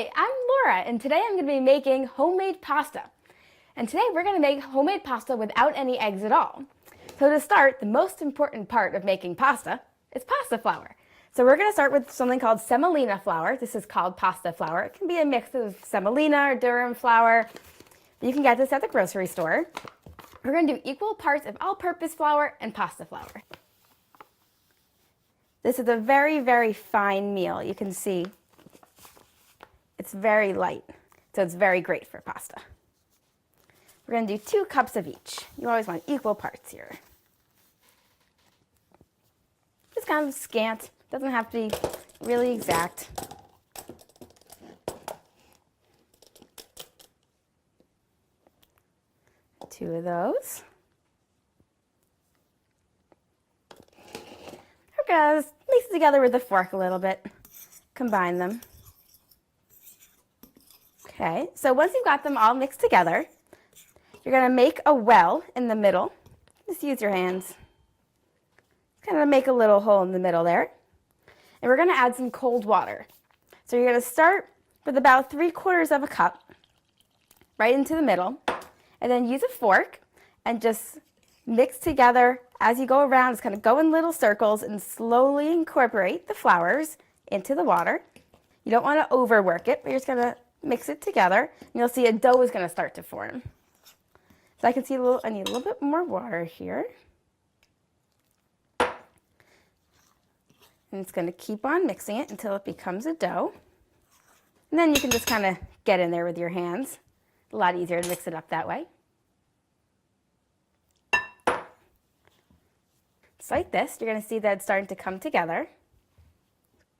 Hi, I'm Laura, and today I'm going to be making homemade pasta. And today we're going to make homemade pasta without any eggs at all. So to start, the most important part of making pasta is pasta flour. So we're going to start with something called semolina flour. This is called pasta flour. It can be a mix of semolina or durum flour. You can get this at the grocery store. We're going to do equal parts of all-purpose flour and pasta flour. This is a very, very fine meal. You can see it's very light, so it's very great for pasta. We're going to do 2 cups of each. You always want equal parts here. Just kind of scant. Doesn't have to be really exact. Two of those. We're going to mix it together with a fork a little bit. Combine them. Okay, so once you've got them all mixed together, you're going to make a well in the middle. Just use your hands. Kind of make a little hole in the middle there. And we're going to add some cold water. So you're going to start with about 3/4 cup right into the middle. And then use a fork and just mix together as you go around. Just kind of go in little circles and slowly incorporate the flours into the water. You don't want to overwork it, but you're just going to mix it together, and you'll see a dough is going to start to form. So I can see I need a little bit more water here. And it's going to keep on mixing it until it becomes a dough. And then you can just kind of get in there with your hands. A lot easier to mix it up that way. Just like this, you're going to see that it's starting to come together.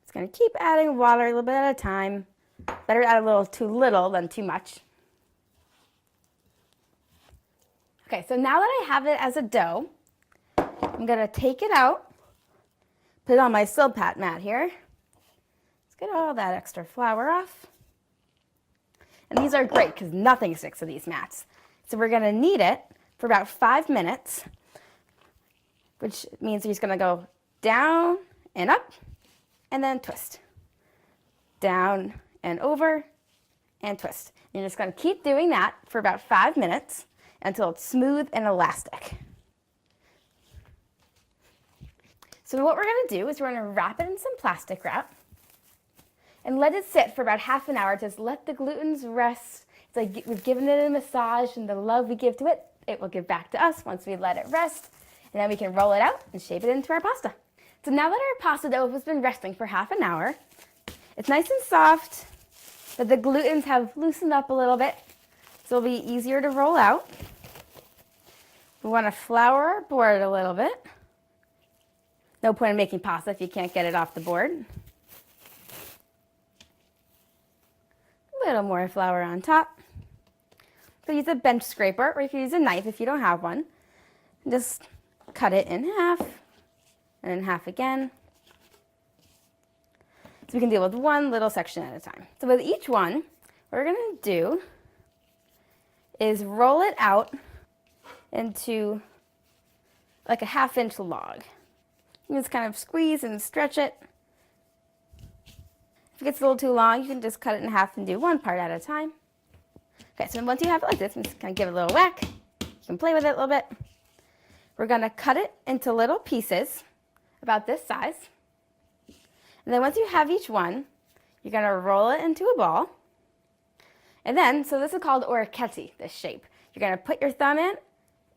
It's going to keep adding water a little bit at a time. Better add a little too little than too much. Okay, so now that I have it as a dough, I'm going to take it out, put it on my Silpat mat here. Let's get all that extra flour off. And these are great because nothing sticks to these mats. So we're going to knead it for about 5 minutes, which means you're just going to go down and up and then twist. Down and over and twist. You're just going to keep doing that for about 5 minutes until it's smooth and elastic. So what we're going to do is we're going to wrap it in some plastic wrap and let it sit for about half an hour. Just let the glutens rest. It's like we've given it a massage, and the love we give to it, it will give back to us once we let it rest. And then we can roll it out and shape it into our pasta. So now that our pasta dough has been resting for half an hour, it's nice and soft, but the glutens have loosened up a little bit, so it'll be easier to roll out. We want to flour our board a little bit. No point in making pasta if you can't get it off the board. A little more flour on top. You can use a bench scraper, or you can use a knife if you don't have one. Just cut it in half, and in half again. So we can deal with one little section at a time. So with each one, what we're going to do is roll it out into like a 1/2-inch log. You just kind of squeeze and stretch it. If it gets a little too long, you can just cut it in half and do one part at a time. Okay, so once you have it like this, you just kind of give it a little whack. You can play with it a little bit. We're going to cut it into little pieces about this size. And then once you have each one, you're going to roll it into a ball. And then, so this is called orecchiette, this shape. You're going to put your thumb in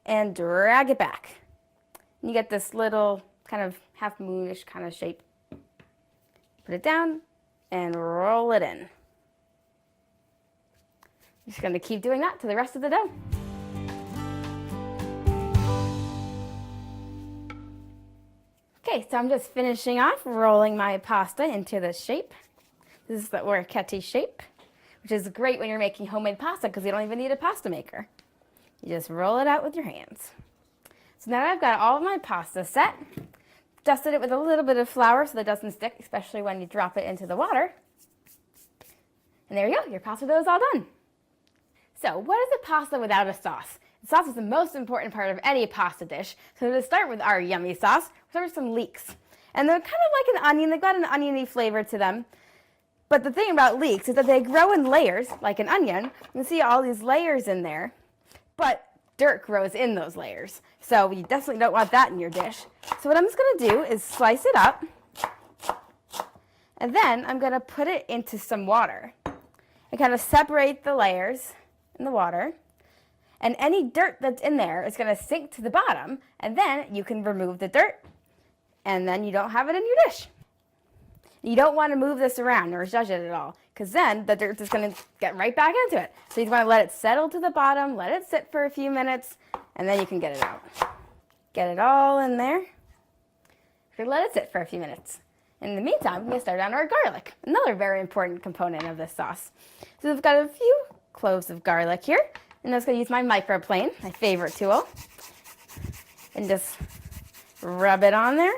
and drag it back. And you get this little kind of half-moonish kind of shape. Put it down and roll it in. You're just going to keep doing that to the rest of the dough. Okay, so I'm just finishing off rolling my pasta into this shape. This is the orecchiette shape, which is great when you're making homemade pasta because you don't even need a pasta maker. You just roll it out with your hands. So now that I've got all of my pasta set, dusted it with a little bit of flour so that it doesn't stick, especially when you drop it into the water. And there you go, your pasta dough is all done. So what is a pasta without a sauce? The sauce is the most important part of any pasta dish. So to start with our yummy sauce, we'll start with some leeks. And they're kind of like an onion. They've got an oniony flavor to them. But the thing about leeks is that they grow in layers, like an onion. You can see all these layers in there, but dirt grows in those layers. So you definitely don't want that in your dish. So what I'm just going to do is slice it up, and then I'm going to put it into some water and kind of separate the layers in the water. And any dirt that's in there is going to sink to the bottom, and then you can remove the dirt, and then you don't have it in your dish. You don't want to move this around or zhuzh it at all, because then the dirt is going to get right back into it. So you want to let it settle to the bottom, let it sit for a few minutes, and then you can get it out. Get it all in there. Let it sit for a few minutes. In the meantime, we're going to start on our garlic, another very important component of this sauce. So we've got a few cloves of garlic here, and I'm just going to use my microplane, my favorite tool, and just rub it on there,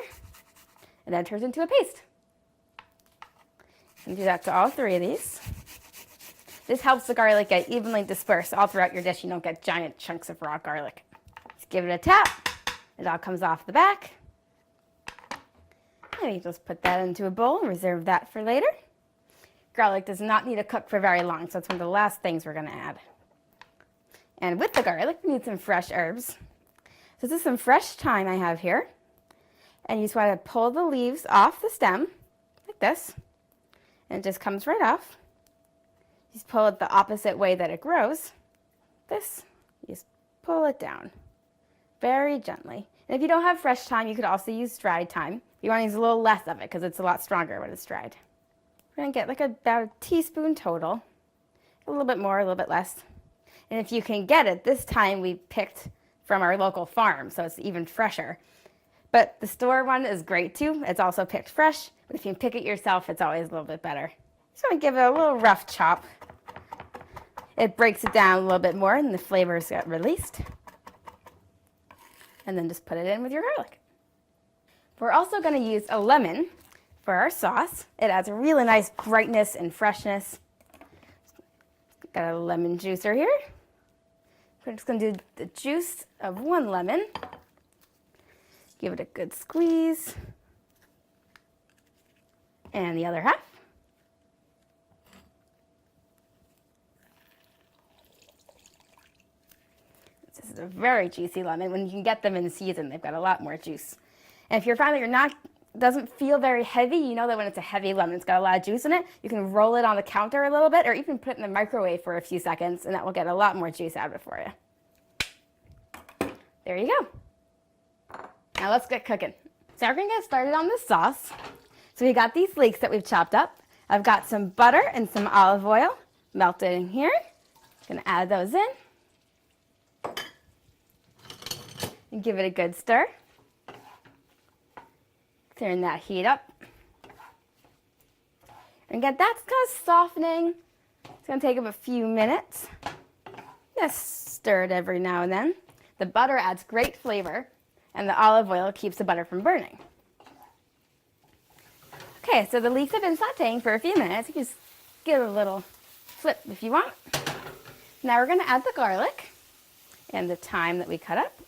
and then it turns into a paste. And do that to all 3 of these. This helps the garlic get evenly dispersed all throughout your dish. You don't get giant chunks of raw garlic. Just give it a tap. It all comes off the back. And you just put that into a bowl and reserve that for later. Garlic does not need to cook for very long, so that's one of the last things we're going to add. And with the garlic, we need some fresh herbs. So this is some fresh thyme I have here. And you just want to pull the leaves off the stem, like this. And it just comes right off. You just pull it the opposite way that it grows. This, you just pull it down very gently. And if you don't have fresh thyme, you could also use dried thyme. You want to use a little less of it because it's a lot stronger when it's dried. We're going to get like about a teaspoon total. A little bit more, a little bit less. And if you can get it, this time we picked from our local farm, so it's even fresher. But the store one is great too. It's also picked fresh. But if you can pick it yourself, it's always a little bit better. Just want to give it a little rough chop. It breaks it down a little bit more and the flavors get released. And then just put it in with your garlic. We're also going to use a lemon for our sauce. It adds a really nice brightness and freshness. Got a lemon juicer here. We're just going to do the juice of 1 lemon. Give it a good squeeze. And the other half. This is a very juicy lemon. When you can get them in season, they've got a lot more juice. And if you're finding that doesn't feel very heavy, you know that when it's a heavy lemon, it's got a lot of juice in it, you can roll it on the counter a little bit, or even put it in the microwave for a few seconds, and that will get a lot more juice out of it for you. There you go. Now let's get cooking. So we're gonna get started on this sauce. So we got these leeks that we've chopped up. I've got some butter and some olive oil melted in here. Gonna add those in. And give it a good stir. Turn that heat up. And get that kind of softening. It's gonna take a few minutes. Just stir it every now and then. The butter adds great flavor, and the olive oil keeps the butter from burning. Okay, so the leeks have been sauteing for a few minutes. You can just give it a little flip if you want. Now we're gonna add the garlic and the thyme that we cut up.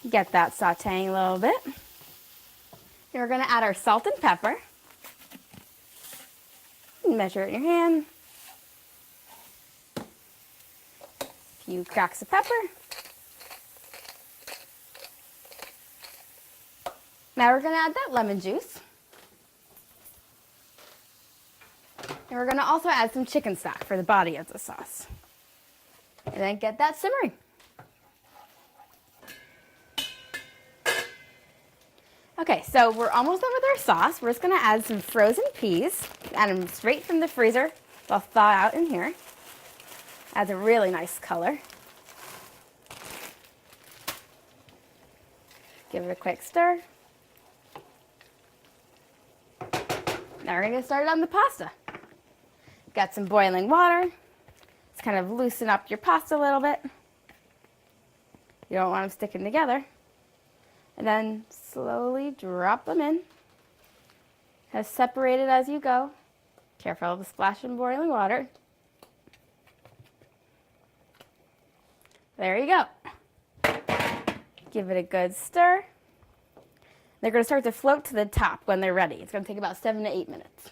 Get that sauteing a little bit. And we're gonna add our salt and pepper. Measure it in your hand. A few cracks of pepper. Now we're gonna add that lemon juice. And we're gonna also add some chicken stock for the body of the sauce. And then get that simmering. Okay, so we're almost done with our sauce. We're just gonna add some frozen peas. Add them straight from the freezer. They'll thaw out in here. Adds a really nice color. Give it a quick stir. Now we're gonna get started on the pasta. Got some boiling water. Just kind of loosen up your pasta a little bit. You don't want them sticking together. And then slowly drop them in. Kind of separate it as you go. Careful of the splash of boiling water. There you go. Give it a good stir. They're going to start to float to the top when they're ready. It's going to take about 7 to 8 minutes.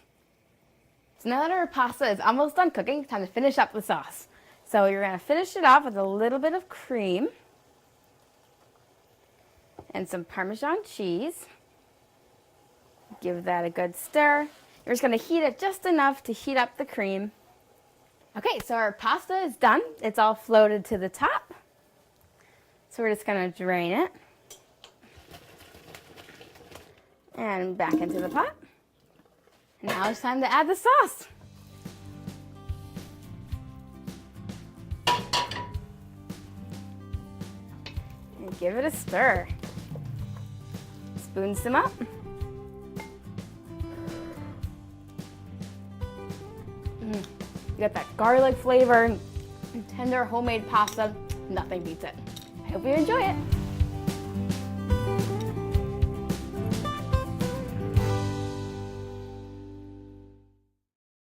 So now that our pasta is almost done cooking, time to finish up the sauce. So you're going to finish it off with a little bit of cream and some Parmesan cheese. Give that a good stir. You're just going to heat it just enough to heat up the cream. Okay, so our pasta is done. It's all floated to the top. So we're just going to drain it. And back into the pot. Now it's time to add the sauce. And give it a stir. Spoon some up. You got that garlic flavor, tender homemade pasta. Nothing beats it. I hope you enjoy it.